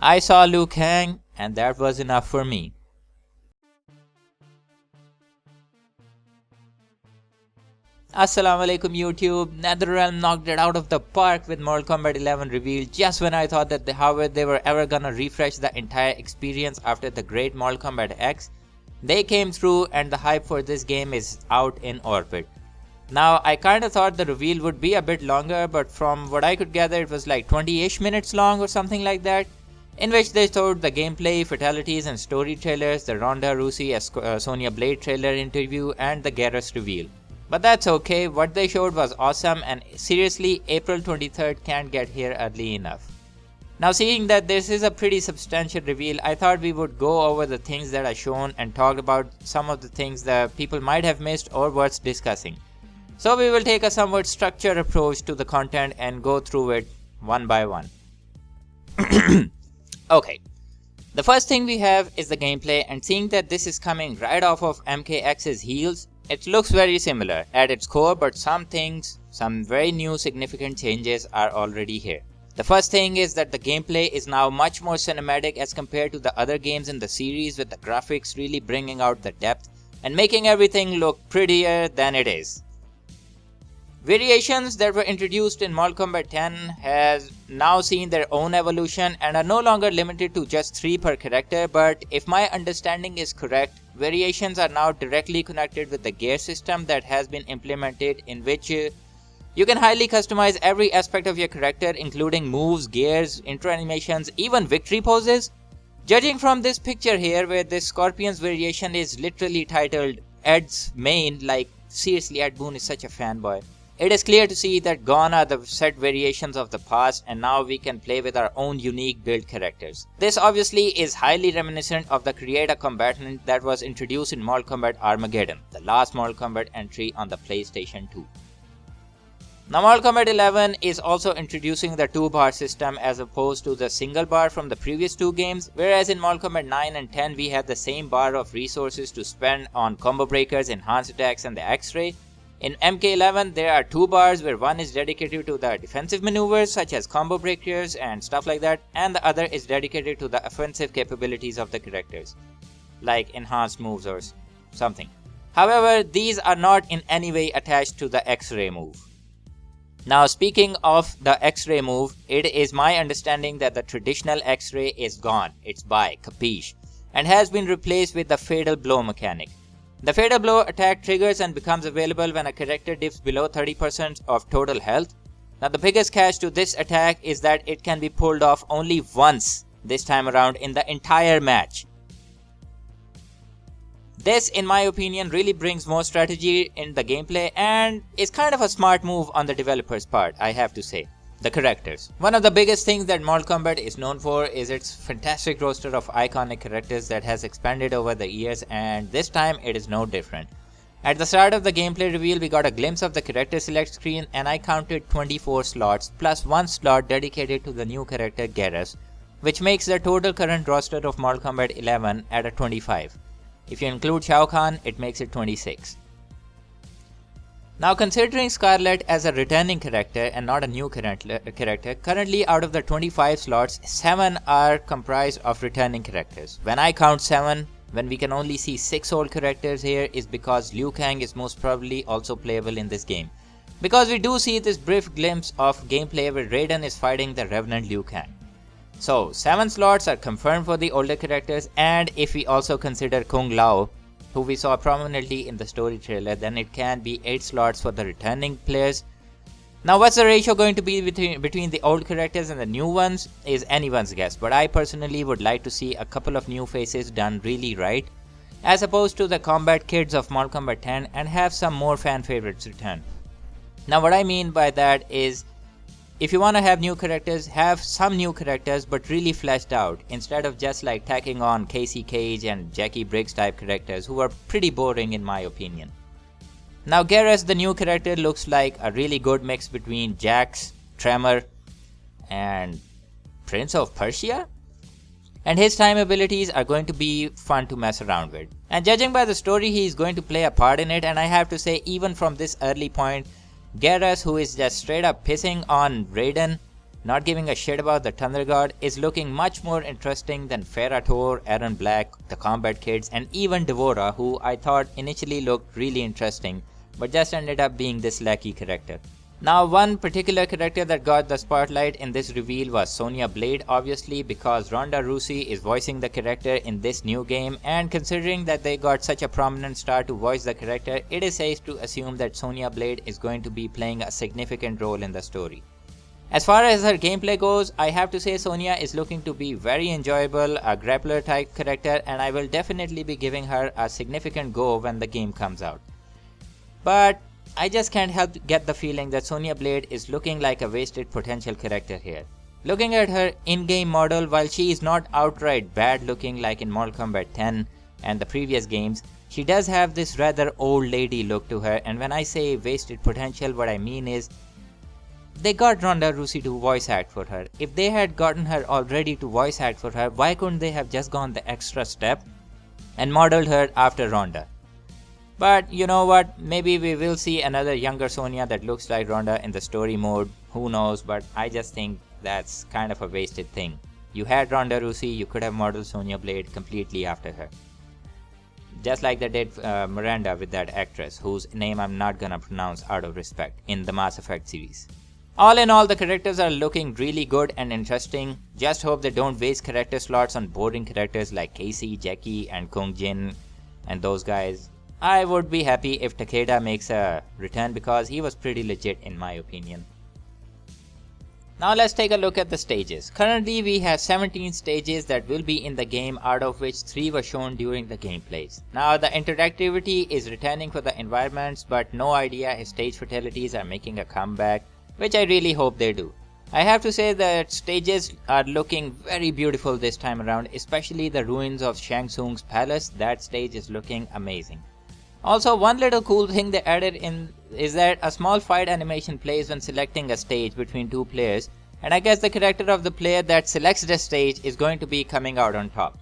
I saw Liu Kang and that was enough for me. Assalamu alaikum YouTube. NetherRealm knocked it out of the park with Mortal Kombat 11 revealed just when I thought that however they were ever gonna refresh the entire experience after the great Mortal Kombat X. They came through and the hype for this game is out in orbit. Now I kinda thought the reveal would be a bit longer, but from what I could gather it was like 20-ish minutes long or something like that, in which they showed the gameplay, fatalities and story trailers, the Ronda Rousey as Sonya Blade trailer interview and the Garrus reveal. But that's okay, what they showed was awesome and seriously April 23rd can't get here early enough. Now seeing that this is a pretty substantial reveal, I thought we would go over the things that are shown and talk about some of the things that people might have missed or worth discussing. So we will take a somewhat structured approach to the content and go through it one by one. Okay, the first thing we have is the gameplay, and seeing that this is coming right off of MKX's heels, it looks very similar at its core, but some very new significant changes are already here. The first thing is that the gameplay is now much more cinematic as compared to the other games in the series, with the graphics really bringing out the depth and making everything look prettier than it is. Variations that were introduced in Mortal Kombat 10 has now seen their own evolution and are no longer limited to just 3 per character, but if my understanding is correct, variations are now directly connected with the gear system that has been implemented, in which you can highly customize every aspect of your character, including moves, gears, intro animations, even victory poses. Judging from this picture here, where this Scorpion's variation is literally titled Ed's Main, like seriously Ed Boon is such a fanboy. It is clear to see that gone are the set variations of the past and now we can play with our own unique build characters. This obviously is highly reminiscent of the Create a Combatant that was introduced in Mortal Kombat Armageddon, the last Mortal Kombat entry on the PlayStation 2. Now Mortal Kombat 11 is also introducing the 2-bar system as opposed to the single bar from the previous 2 games, whereas in Mortal Kombat 9 and 10 we had the same bar of resources to spend on combo breakers, enhanced attacks and the X-ray. In MK11 there are 2 bars where one is dedicated to the defensive maneuvers such as combo breakers and stuff like that, and the other is dedicated to the offensive capabilities of the characters, like enhanced moves or something. However, these are not in any way attached to the X-ray move. Now speaking of the X-ray move, it is my understanding that the traditional X-ray is gone, it's bye, capiche, and has been replaced with the Fatal Blow mechanic. The Fatal Blow attack triggers and becomes available when a character dips below 30% of total health. Now the biggest catch to this attack is that it can be pulled off only once this time around in the entire match. This, in my opinion, really brings more strategy in the gameplay and is kind of a smart move on the developers' part, I have to say. The characters. One of the biggest things that Mortal Kombat is known for is its fantastic roster of iconic characters that has expanded over the years, and this time it is no different. At the start of the gameplay reveal we got a glimpse of the character select screen and I counted 24 slots plus 1 slot dedicated to the new character Garrus, which makes the total current roster of Mortal Kombat 11 at a 25. If you include Shao Kahn, it makes it 26. Now considering Scarlet as a returning character and not a new character, currently out of the 25 slots, 7 are comprised of returning characters. When I count 7, when we can only see 6 old characters here, is because Liu Kang is most probably also playable in this game. Because we do see this brief glimpse of gameplay where Raiden is fighting the Revenant Liu Kang. So 7 slots are confirmed for the older characters, and if we also consider Kung Lao, who we saw prominently in the story trailer, then it can be 8 slots for the returning players. Now what's the ratio going to be between the old characters and the new ones is anyone's guess, but I personally would like to see a couple of new faces done really right, as opposed to the combat kids of Mortal Kombat 10, and have some more fan favorites return. Now what I mean by that is, if you want to have new characters, have some new characters but really fleshed out, instead of just like tacking on Casey Cage and Jackie Briggs type characters who are pretty boring in my opinion. Now Garrus, the new character, looks like a really good mix between Jax, Tremor and Prince of Persia, and his time abilities are going to be fun to mess around with. And judging by the story, he is going to play a part in it, and I have to say, even from this early point, Garrus, who is just straight up pissing on Raiden, not giving a shit about the Thunder God, is looking much more interesting than Ferrator, Aaron Black, the Kombat Kids, and even Devora, who I thought initially looked really interesting, but just ended up being this lackey character. Now, one particular character that got the spotlight in this reveal was Sonya Blade, obviously because Ronda Rousey is voicing the character in this new game, and considering that they got such a prominent star to voice the character, it is safe to assume that Sonya Blade is going to be playing a significant role in the story. As far as her gameplay goes, I have to say Sonya is looking to be very enjoyable, a grappler type character, and I will definitely be giving her a significant go when the game comes out. But I just can't help get the feeling that Sonya Blade is looking like a wasted potential character here. Looking at her in-game model, while she is not outright bad looking like in Mortal Kombat 10 and the previous games, she does have this rather old lady look to her, and when I say wasted potential, what I mean is they got Ronda Rousey to voice act for her. If they had gotten her already to voice act for her, why couldn't they have just gone the extra step and modeled her after Ronda? But you know what, maybe we will see another younger Sonya that looks like Ronda in the story mode, who knows, but I just think that's kind of a wasted thing. You had Ronda Rousey, you could have modeled Sonya Blade completely after her. Just like they did Miranda with that actress, whose name I'm not gonna pronounce out of respect, in the Mass Effect series. All in all, the characters are looking really good and interesting. Just hope they don't waste character slots on boring characters like Casey, Jackie, and Kung Jin and those guys. I would be happy if Takeda makes a return because he was pretty legit in my opinion. Now let's take a look at the stages. Currently we have 17 stages that will be in the game, out of which 3 were shown during the gameplays. Now the interactivity is returning for the environments, but no idea if stage fatalities are making a comeback, which I really hope they do. I have to say that stages are looking very beautiful this time around, especially the ruins of Shang Tsung's palace. That stage is looking amazing. Also, one little cool thing they added in is that a small fight animation plays when selecting a stage between 2 players, and I guess the character of the player that selects the stage is going to be coming out on top.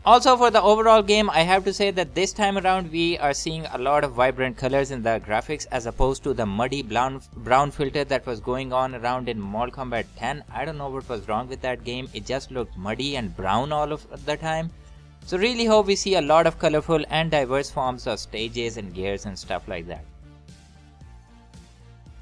Also, for the overall game, I have to say that this time around we are seeing a lot of vibrant colors in the graphics as opposed to the muddy brown filter that was going on around in Mortal Kombat 10. I don't know what was wrong with that game, it just looked muddy and brown all of the time. So really hope we see a lot of colorful and diverse forms of stages and gears and stuff like that.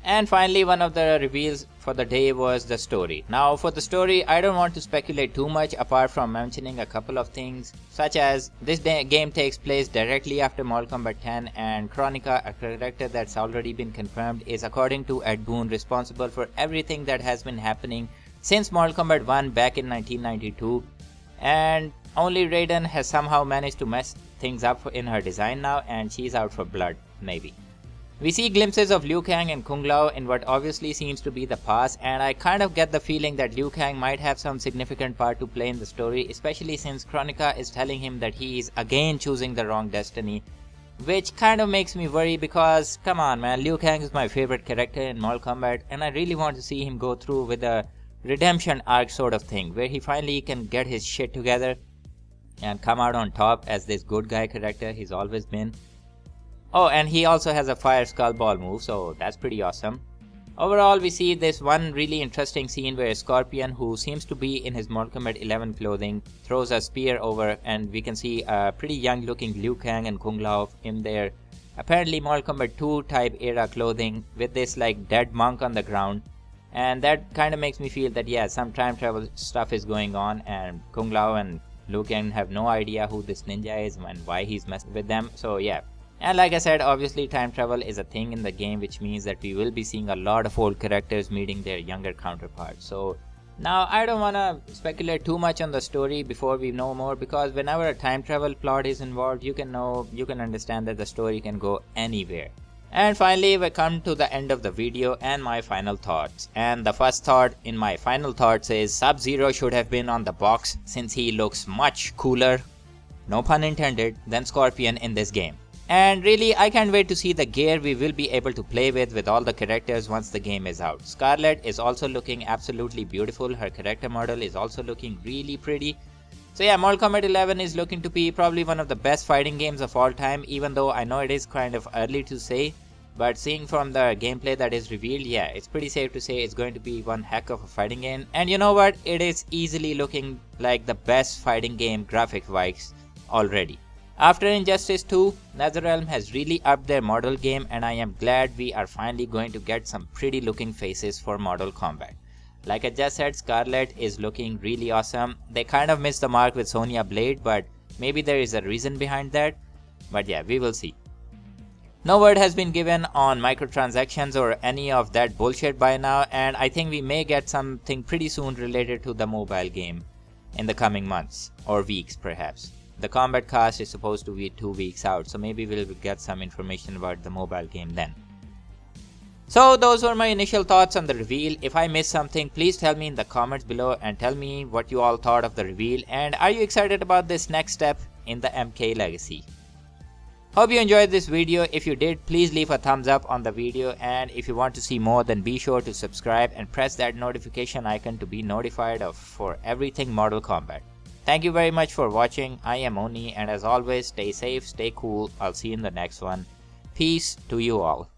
And finally, one of the reveals for the day was the story. Now for the story, I don't want to speculate too much apart from mentioning a couple of things, such as this game takes place directly after Mortal Kombat 10, and Kronika, a character that's already been confirmed, is according to Ed Boon responsible for everything that has been happening since Mortal Kombat 1 back in 1992, and only Raiden has somehow managed to mess things up in her design now, and she's out for blood, maybe. We see glimpses of Liu Kang and Kung Lao in what obviously seems to be the past, and I kind of get the feeling that Liu Kang might have some significant part to play in the story, especially since Kronika is telling him that he is again choosing the wrong destiny, which kind of makes me worry because, come on man, Liu Kang is my favorite character in Mortal Kombat, and I really want to see him go through with a redemption arc sort of thing, where he finally can get his shit together and come out on top as this good guy character he's always been. Oh, and he also has a fire skull ball move, so that's pretty awesome. Overall, we see this one really interesting scene where Scorpion, who seems to be in his Mortal Kombat 11 clothing, throws a spear over, and we can see a pretty young looking Liu Kang and Kung Lao in their apparently Mortal Kombat 2 type era clothing with this like dead monk on the ground. And that kind of makes me feel that yeah, some time travel stuff is going on, and Kung Lao and Liu Kang have no idea who this ninja is and why he's messing with them, so yeah. And like I said, obviously time travel is a thing in the game, which means that we will be seeing a lot of old characters meeting their younger counterparts. So now I don't want to speculate too much on the story before we know more, because whenever a time travel plot is involved, you can understand that the story can go anywhere. And finally, we come to the end of the video and my final thoughts. And the first thought in my final thoughts is Sub-Zero should have been on the box, since he looks much cooler, no pun intended, than Scorpion in this game. And really, I can't wait to see the gear we will be able to play with all the characters once the game is out. Scarlet is also looking absolutely beautiful. Her character model is also looking really pretty. So yeah, Mortal Kombat 11 is looking to be probably one of the best fighting games of all time, even though I know it is kind of early to say. but seeing from the gameplay that is revealed, yeah, it's pretty safe to say it's going to be one heck of a fighting game. And you know what, it is easily looking like the best fighting game graphic wise already. After Injustice 2, NetherRealm has really upped their model game, and I am glad we are finally going to get some pretty looking faces for Mortal Kombat. Like I just said, Scarlet is looking really awesome. They kind of missed the mark with Sonya Blade, but maybe there is a reason behind that. But yeah, we will see. No word has been given on microtransactions or any of that bullshit by now, and I think we may get something pretty soon related to the mobile game in the coming months or weeks perhaps. The Kombat cast is supposed to be 2 weeks out, so maybe we'll get some information about the mobile game then. So those were my initial thoughts on the reveal. If I missed something, please tell me in the comments below and tell me what you all thought of the reveal, and are you excited about this next step in the MK legacy? Hope you enjoyed this video. If you did, please leave a thumbs up on the video, and if you want to see more, then be sure to subscribe and press that notification icon to be notified of for everything Mortal Kombat. Thank you very much for watching. I am Oni, and as always, stay safe, stay cool. I'll see you in the next one. Peace to you all.